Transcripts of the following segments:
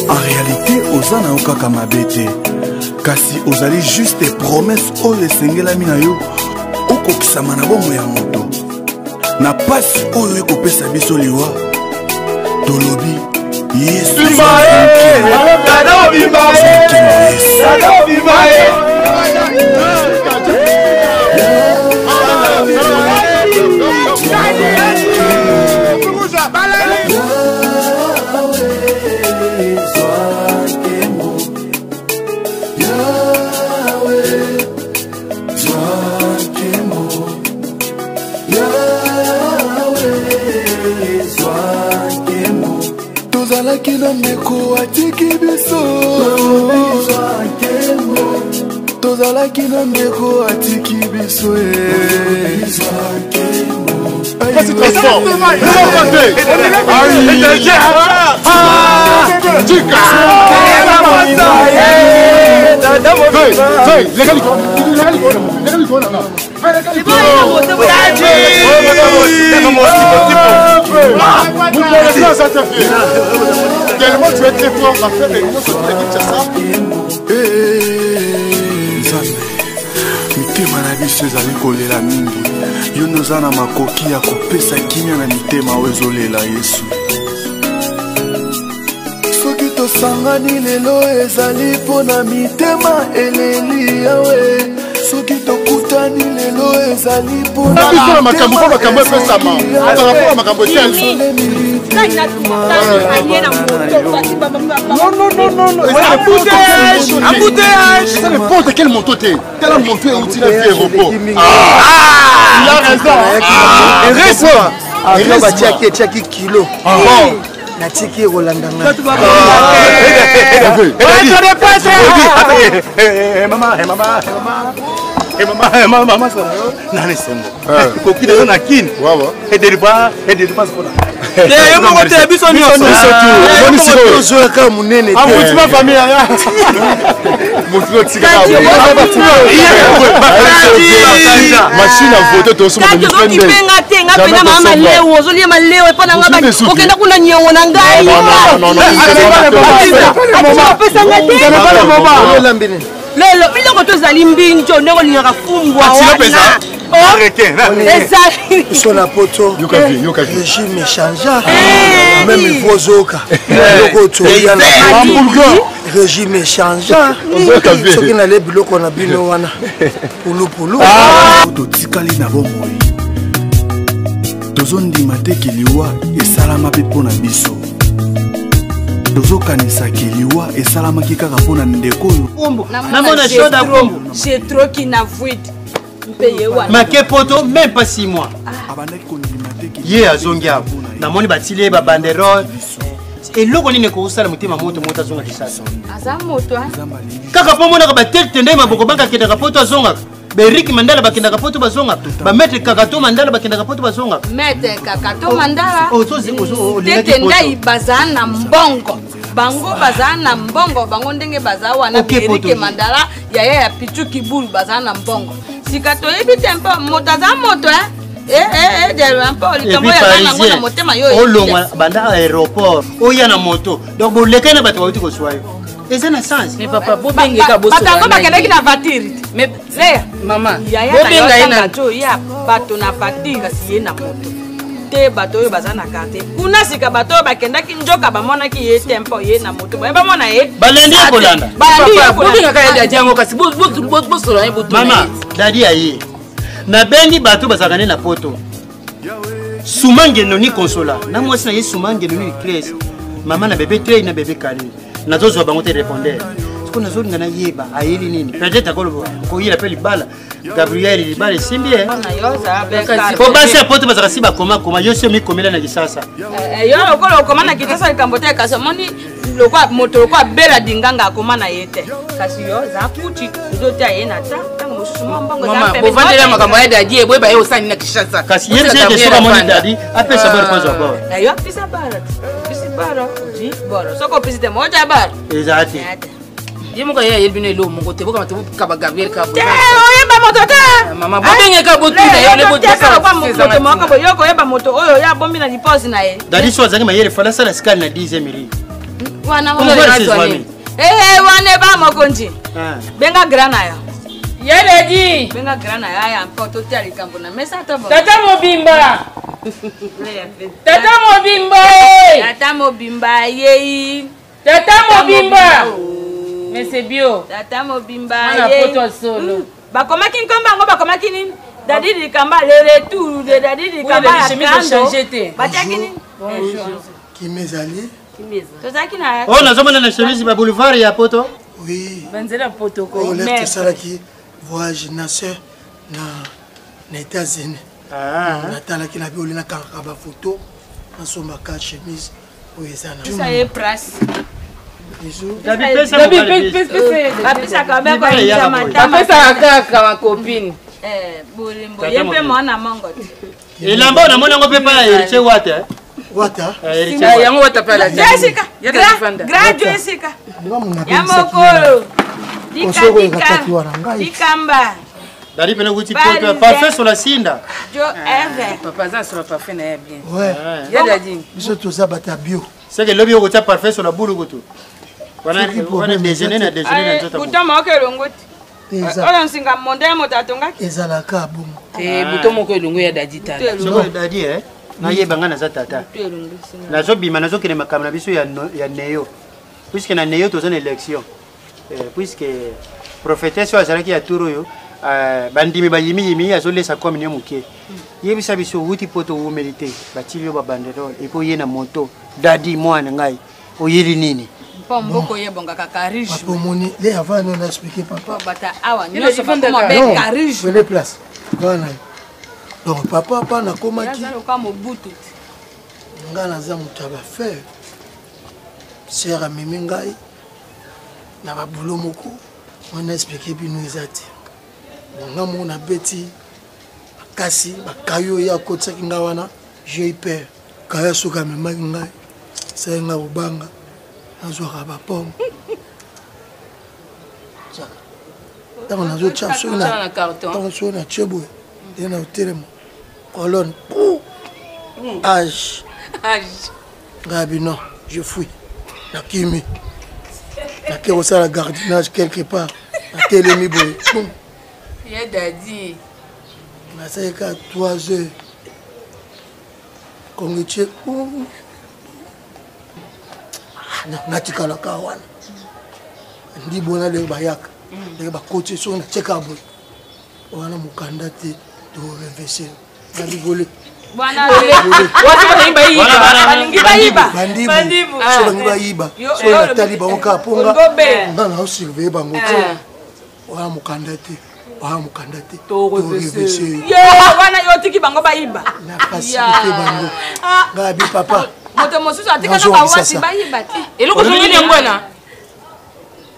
En réalité, Ozana okaka mabete. Kasi ozali juste des promesses oyo esengela mina yo okokisama na bomo ya moto. Na pasi oyo ekopesa biso liwa. Tolobi Yesu. Tozalaki na ndeko atiki biso. Tozalaki na ndeko atiki biso. Vas-y, transforme. Tellement tu es très fort à faire des choses sur l'équipe, c'est ça? Mitema na biso ezali kolela mingi. Yo noza na makoki ya kopesa kimia na mitema oyo ezolela Yesu. Soki tosangani lelo ezali mpona mitema eleli yawe. Soki tokutani lelo ezali mpona biso na makambo po makambo epesama. Azala po makambo etelemi. Non. Ça dépend de quel montant t'es. Quel montant est utile à l'aéroport. Il a raison. Il reste kilo. Natiki Rolandanga. Maman, nani sembo. Koki de na kin. Wawa. Et deriba spona. Yo mo te biso nyonso. Boni siko. Zo ka munene. Ah, vous ma famille ya. Montre tika ka. Machine à voter to so mo ni friend. Kipenga tenga pena mama leo, ozolia maleo epona ngaba. Okenda kuna nyongo na ngai. Non. Pesa ngate. Lambine. Lelo biloko tozali mbingi to ndeko lingaka fumbwa wana. Arrêtez. Ezali. Sur la poto. Yo ka vi. Régime changea. Même vozoka. Loko to yana. Régime changea. Soki na le biloko na bino wana. Pulu. Totikali na bomoi. Tozondima te kiliwa esalama pe pona biso. Tozokanisa kiliwa esalamaki kaka pona ndeko oyo. Namona shoda kombo. J'ai trop qui n'a vuit. Maké poto même pas 6 mois. Yé azongia. Namoni batile ba banderole. Et loko nini ko usala mutima moto azonga kisasa. Aza moto Kaka po mona ka batel tende maboko banka kenda ka poto azonga. Beriki Mandala bakenda ka poto bazonga. Ba maître Kakato Mandala bakenda ka poto bazonga. Maître Kakato Mandala. Tenda ibazana mbongo. Bango bazana mbongo bango ndenge bazawa na Beriki Mandala ya Pichu Kibulu bazana mbongo. Sikato ebi tempo motaza moto olongwa banda aéroport oya na moto donc boleka na bato bauti koswayo eza na sens mais papa bobengeka boso batango bakendaki na voiture mais leya maman bobenga ina to ya bato na voiture siye na moto te bato oyo baza na carte kuna sika bato oyo bakendaki njoka bamonaki ye tempo ye na moto boye bamona ye balendi ya kolanda bobengaka ye dadi yango kasi bosola ye boto mama dadi aye na bendi bato bazakane na poto Soumangeno ni consola na mwasi na ye Soumangeno ni classe mama na bébé Trey na bébé Kali na zozo bango te répondeur ko na zo ngana yeba ayeli nini peut-être akolo ko yela pe libala Gabriel libala simbi ko basi a poto bazaka si ba koma yo se mi komela na kisasa yo lokolo koma na kisasa kambote kasi moni lokwa moto lokwa bela dinganga akoma na yete kasi yo za kuti ndote ayena ta Maman, vous vendez la maman dadi et boyba yo sani na Kinshasa. Kasi yeye je soka moni dadi ape sabar kwa zabo. Ayo pisa bara. Pisa bara. Ji bara. Soko pisa moja bara. Exactly. Yemo ka ye bino lo mo kote boka matu ka ba Gabriel ka bo. Oyeba moto te. Mama bodenge ka botu na ye le botu ka ba moto mo ka yoko yeba moto oyo ya bombi na dipose na ye. Dadi so azangi mayele fala sala skali na 10e mili. Wana wane ba mokonji. Benga grana yo. Yele di. Benga grana ya mpoto te alikambo na mesa to bo. Tata Mobimba. Tata Mobimba. Tata Mobimba ye. Tata Mobimba. Mais c'est bio. Tata Mobimba ye. Ana poto solo. Bakomaki nkomba ngo bakomaki nini? Dadi likamba le retour de dadi likamba ya kando. Batiaki nini? Kimezali. Tozaki na. Oh nazomona na chemise ba boulevard ya poto. Oui. Banzela poto ko. On lève ça là qui voyage na sœur na États-Unis. Natala qui n'a pas eu na ba photo na somba ka chemise pour ezana. Ça est presse. Bisous. Dabi pesa quand même pesa kaka ma copine. Bolimbo yempe mwana mongo. Elamba na mona ngope pa Eriche Wata. Wata? Yango wata pa la Jessica. Grand Jessica. Yamokolo. Dikamba. Dari pena guti poto parfait sur la cinda. Jo Eve. Papa za sur la parfait na bien. Ouais. Ya dadi. Biso to za bata bio. C'est que lobby guti parfait sur la boule gutu. Wana déjeuner na nzota. Butoma okelongoti. Oyo nsinga monde motatonga. Ezala ka bon. Butomo ko elongo ya dadi tala. So dadi na yebanga na za tata. Nazo bima nazo kene makamna biso ya Neo. Puisque na Neo tozana élection. Puisque prophétesse azalaki ya turo yo bandimi bayimi azolesa comme muke. Yebisa biso wuti poto wo mérité. Batili yo ba banderole et po yena moto. Dadi mwana ngai. Oyeli nini? Mboko yebonga kakarige. Papa moni les avant on a expliqué papa. Bata awa nyoso bakoma be karige. Les places. Voilà. Donc papa pa na komaki. Yazalo ka mobutu. Ngana za mutaba faire. Sera mimi ngai. Na ba boulot moko. On a expliqué bino ezati. Bonga mona beti. Kasi bakayo ya kotsa kinga wana. J'ai eu peur. Kaya suka mema ngai. Senga ubanga. Nazwaka bapome. Ntango nazotya soki na tie boye nde na otelema colonne age ngai bino je fui nakimi nake kosala gardinage quelque part natelemi boye ye dadi nasalika 3 heures kongo tie natikalaka wana ndi bona lelo bayaka ndenge bakoti soki na tieka boye wana mokanda te torenvese na livole balingi bayiba so bangi bayiba so natali bango kaka mponga nga na osurveye bango te wana mokanda te torenvese wana yotiki bango bayiba na fasilite bango nga bi papa moto mosusu atika na bawasi bayiba te eloko zongeli yango wana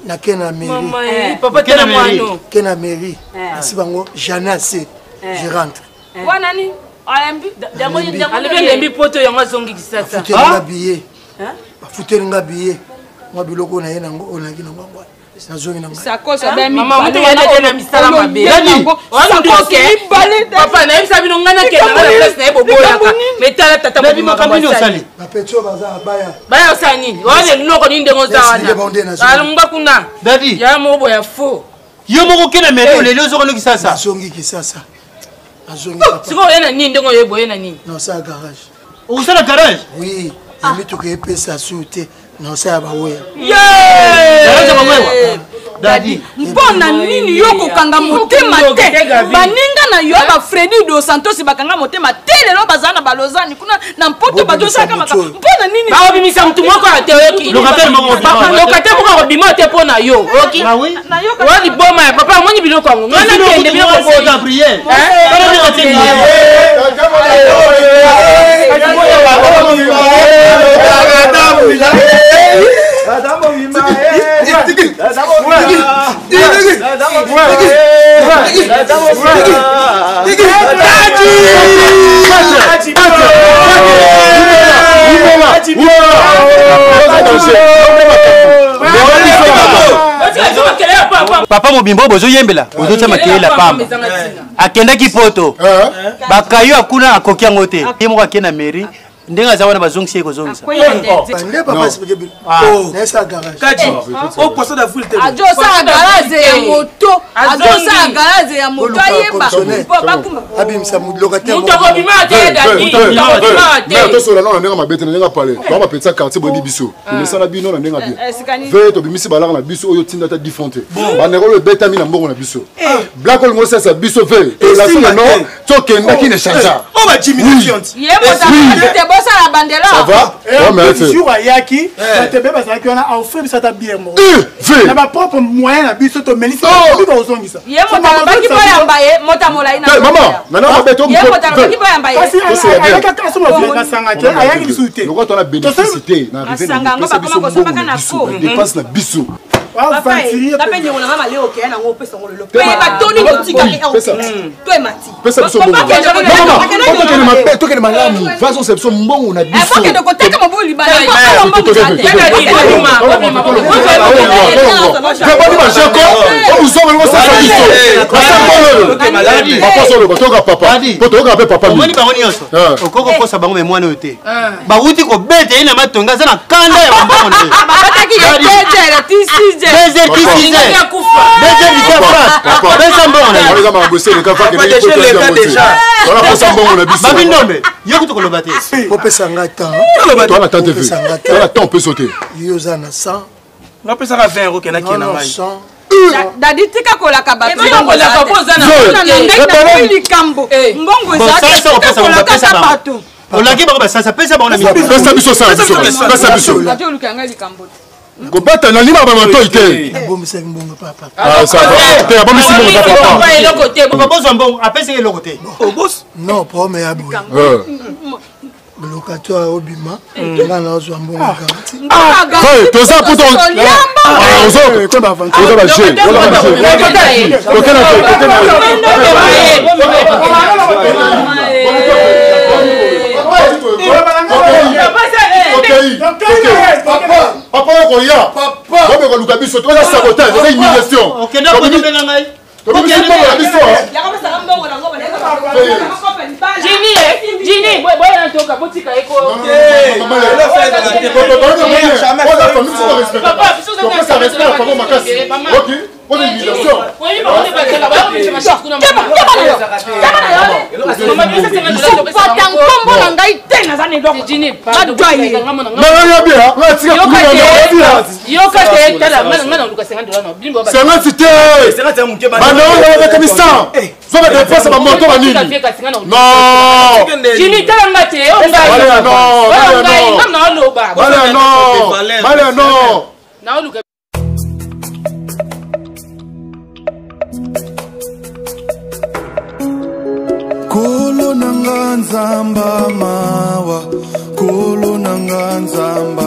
nake na mairie papa tena mwano ke na mairie asi bango janase je rentre wana ni alembi lembi poto yango azongi kisasa bafuteli nga biye mwa biloko na ye nango onaki nango ngwa nazongi nango mama mutu yende na misala mabe papa nayebisa bino nga nakenda nga na place na ye boboyaka metala tata bapetio baza baya osala nini wana eloko nini ndenge oza wana alonga kuna ya moboya fo yo moko kena mairie oleli ozokano kisasa nazongi kisasa sikoyo oye na nini ndenge oyeba oye na nini naosala garage okosala garage oui emituka epesa su te naosala baweya dadi mpona nini yo kokanga motema te baninga na yo bafredi dos santos bakanga motema te lelo bazala na balozani kuna na mpoto bazosaka mpona nini baobimisa mutu moko ate oyoki lokate moko akobima te mpo na yo oki wa liboma ya papa amoni biloko yango ngana kende biloko papa mobimbo bozo yembela bozo tia makeyela pamba akendaki poto bakayo akuna akoki yango te ye moko akende na mairie ndenge aza wana bazongisi ye kozongisa azosala garaze ya moto azosala garaze ya moto ayeba tosola nano na ndenge mabe te na ndenge apale bamapetisa quartier boyebi biso emesana bino na ndenge abie ve tobimisi balaka na biso oyo tinda ata difon te bandekolo ebetami na mbongo na biso blak olingo osasa biso ve tolasano tokendaki na changear bosala bandela jour ayaki batebe bazalaki wana aofre biso ata biere moko na bapropre moyen na biso tomelisi ozongisa ye moto alobaki boyamba ye mota molai nasanga te ayaki lisusu te lokotona bénéficité na dépense na biso tokende malamu vazo biso mbongo na biso okokokosa bango me mwana oyo te bauti kobeta ye na matonga aza na kanda ya bambongo babindombe ye kutu koloba te opesanga temps mpe sote yo oza na 100 ngapesaka 20 euro kenaki na ngai dadi tika kolaka bato mbongo ezaakolakata bato olaki bango basasa pesa bango na pesa biso kobeta na lima bamatoi te abomisaki mbongo papa abomisi mbongo bozwa mbongo apesaki eloko te non problème ya boye locatoire obima nga na ozwa mbongo toza puto papa okoya bomeko luka biso toza sabotage toza humiliation pata nkombo na ngai te naza na eloko Kolo nanga nzamba mawa, kolo nanga nzamba